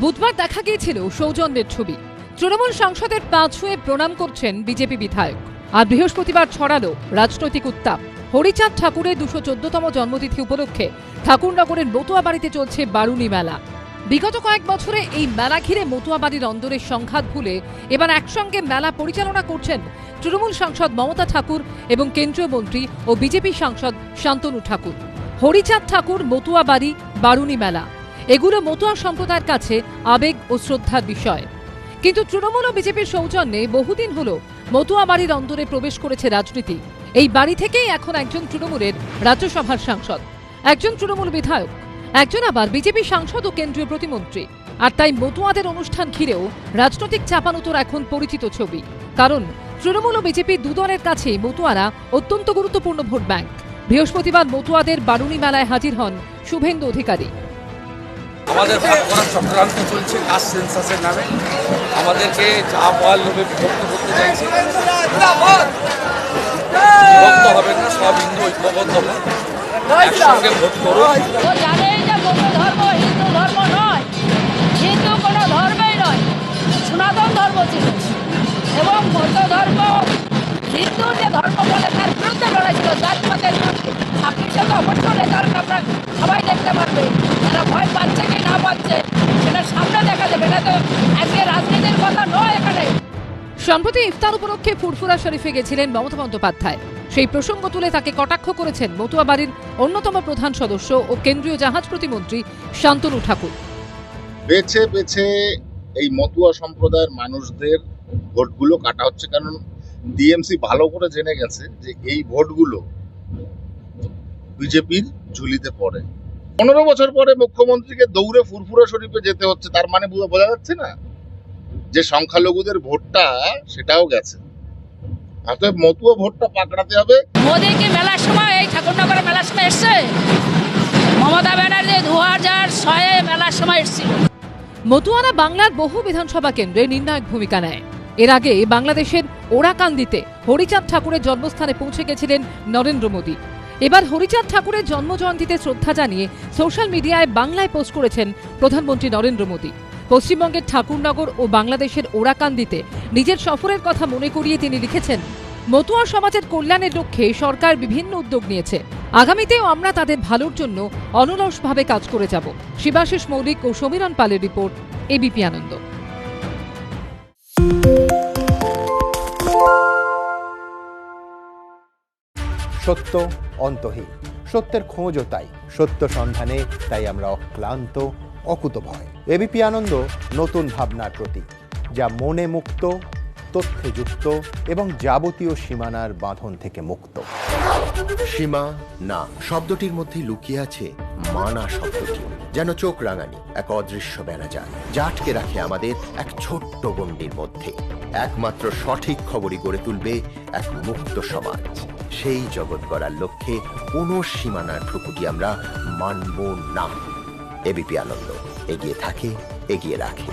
বুধবার দেখা গিয়েছিল সৌজন্যের ছবি। তৃণমূল সংসদের পা ছুঁয়ে প্রণাম করছেন বিজেপি বিধায়ক। আর বৃহস্পতিবার ছড়ালো রাজনৈতিক উত্তাপ। হরিচাঁদ ঠাকুরের ২১৪তম জন্মতিথি উপলক্ষে ঠাকুরনগরের মতুয়া বাড়িতে চলছে বারুণী মেলা। বিগত কয়েক বছরে এই মেলা ঘিরে মতুয়া বাড়ির অন্দরের সংঘাত ভুলে এবার একসঙ্গে মেলা পরিচালনা করছেন তৃণমূল সাংসদ মমতা ঠাকুর এবং কেন্দ্রীয় মন্ত্রী ও বিজেপি সাংসদ শান্তনু ঠাকুর। হরিচাঁদ ঠাকুর, মতুয়া বাড়ি, বারুণী মেলা, এগুলো মতুয়া সম্প্রদায়ের কাছে আবেগ ও শ্রদ্ধার বিষয়। কিন্তু তৃণমূল ও বিজেপির সৌজন্যে বহুদিন হলো মতুয়া বাড়ির অন্দরে প্রবেশ করেছে রাজনীতি। এই বাড়ি থেকেই এখন একজন তৃণমূলের রাজ্যসভার সাংসদ, একজন তৃণমূল বিধায়ক, একজন আবার বিজেপি সাংসদ ও কেন্দ্রীয় প্রতিমন্ত্রী। আর তাই মতুয়াদের অনুষ্ঠান ঘিরেও রাজনৈতিক চাপানোতর এখন পরিচিত ছবি। কারণ তৃণমূল ও বিজেপি দুদলের কাছে মতুয়ারা অত্যন্ত গুরুত্বপূর্ণ ভোট ব্যাংক। বৃহস্পতিবার মতুয়াদের বারুণী মেলায় হাজির হন শুভেন্দু অধিকারী। আমাদের ভাগ করার চক্রান্ত চলছে কাস্ট সেন্সাসের নামে। আমাদেরকে যা বল লোভে বিভক্ত করতে চাইছে। বিভক্ত হবেন না, সব হিন্দু ঐক্যবদ্ধ হন, একসঙ্গে ভোট করুন। হিন্দু ধর্ম নয়, হিন্দু কোনো ধর্মই নয়, সনাতন ধর্ম ছিল এবং বৌদ্ধ ধর্ম হিন্দু যে ধর্ম বলে তার বিরুদ্ধে লড়াইছিল, জাতপাতের বিরুদ্ধে। আপনি সেটা অবশ্যই রেজাল্ট আপনারা সবাই দেখতে পারবে। যারা ভয় পাচ্ছে কি না পাচ্ছে সেটা সামনে দেখা যাবে। এটা তো আজকে রাজনীতির কথা নয় এখানে। সম্প্রতি ইফতার উপলক্ষে ফুরফুরা শরীফে গেছিলেন মমতা বন্দ্যোপাধ্যায়। সেই প্রসঙ্গ তুলে তাকে কটাক্ষ করেছেন মতুয়া বাড়ির অন্যতম প্রধান সদস্য ও কেন্দ্রীয় জাহাজ প্রতিমন্ত্রী শান্তনু ঠাকুর। বেছে বেছে এই মতুয়া সম্প্রদায়ের মানুষদের ভোটগুলো কাটা হচ্ছে, কারণ ডিএমসি ভালো করে জেনে গেছে যে এই ভোটগুলো বিজেপির ঝুলিতে পড়ে। 15 বছর পরে মুখ্যমন্ত্রীকে দৌড়ে ফুরফুরা শরীফে যেতে হচ্ছে, তার মানে বোঝা যাচ্ছে না যে সংখ্যালঘুদের ভোটটা সেটাও গেছে। অতএব মতুয়া ভোটটা পাকড়াতে হবে। মোদী কি মেলার সময় এই ঠাকুরনগরের মেলার সময় এসছে? মমতা ব্যানার্জি 2006-এ মেলার সময় এসেছিল। মতুয়ারা বাংলার বহু বিধানসভা কেন্দ্রে নির্ণায়ক ভূমিকা নেয়। এর আগে বাংলাদেশের ওরাকান্দিতে হরিচাঁদ ঠাকুরের জন্মস্থানে পৌঁছে গেছিলেন নরেন্দ্র মোদী। এবার হরিচাঁদ ঠাকুরের জন্মজয়ন্তীতে শ্রদ্ধা জানিয়ে সোশ্যাল মিডিয়ায় বাংলায় পোস্ট করেছেন প্রধানমন্ত্রী নরেন্দ্র মোদী। পশ্চিমবঙ্গের ঠাকুরনগর ও বাংলাদেশের ওরাকান্দিতে নিজের সফরের কথা মনে করিয়ে তিনি লিখেছেন, মতুয়া সমাজের কল্যাণের লক্ষ্যে সরকার বিভিন্ন উদ্যোগ নিয়েছে। আগামীতেও আমরা তাদের ভালোর জন্য অনলসভাবে কাজ করে যাব। শিবাশিস মৌলিক ও সমীরণ পালের রিপোর্ট, এবিপি আনন্দ। সত্য অন্তহীন, সত্যের খোঁজও তাই, সত্য সন্ধানে তাই আমরা অক্লান্ত, অকুতভয়। এবিপি আনন্দ নতুন ভাবনার প্রতীক, যা মনে মুক্ত, তথ্যে যুক্ত এবং যাবতীয় সীমানার বাঁধন থেকে মুক্ত। সীমা না শব্দটির মধ্যে লুকিয়ে আছে মানা শব্দটি, যেন চোখ রাঙানি এক অদৃশ্য বেড়াজাল, যা আটকে রাখে আমাদের এক ছোট্ট গণ্ডির মধ্যে। একমাত্র সঠিক খবরই গড়ে তুলবে এক মুক্ত সমাজ। সেই জগৎ গড়ার লক্ষ্যে কোনো সীমানার ঠুকুটি আমরা মানব না। এবিপি আনন্দ এগিয়ে থাকে, এগিয়ে রাখে।